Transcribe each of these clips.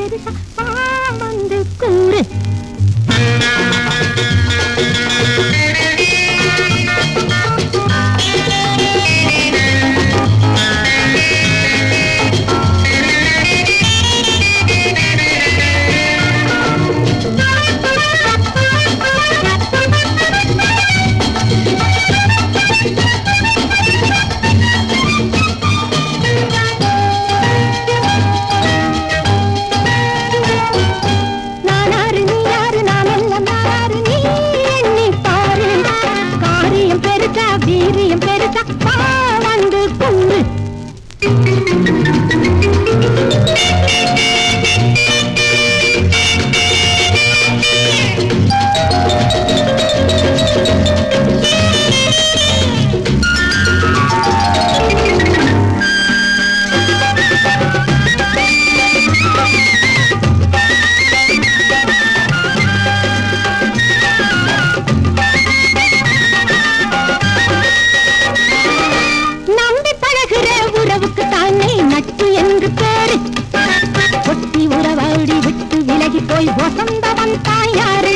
பெருசா வந்து கூறு. வீரியம் பெருசா வந்து கூறு. போய் வசந்தவன் தாயாரு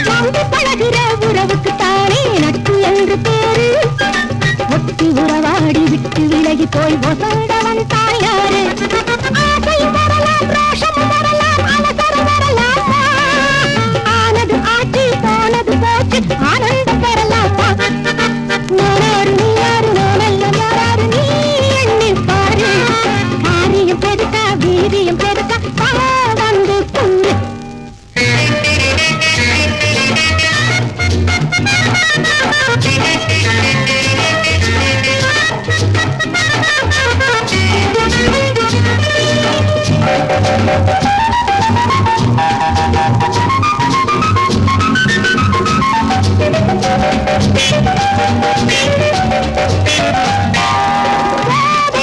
நம்பி பழகிற உறவுக்கு தானே நட்பு என்று பேரு. ஒட்டி உறவாடி விட்டு விலகி போய் வசந்தவன் தாயாரு. ஆசை வரலாம், ரோஷம் வரலாம், அவசரம் வரலாம், ஆனது ஆட்சி போனது போச்சு ஆனந்தம் பெறலாமா. நானாரு நீ யாரு நானல்ல யாராரு நீ எண்ணி பாரு. காரியம் பெருசா வீரியம் பெருசா வந்து கூறு.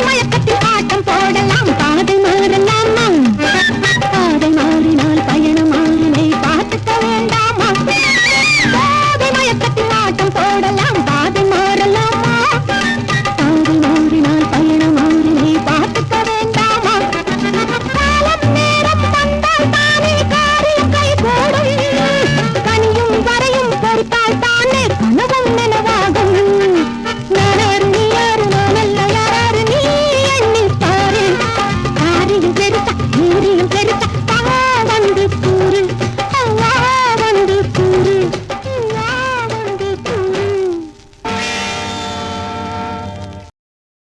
மயக்கத்தில் ஆட்டம் போடலாம், பாதை மாறலாமா, பாதை மாறினால் பயணம் மாறினை பார்த்துக்க வேண்டாமா. மயக்கத்தில் ஆட்டம் போட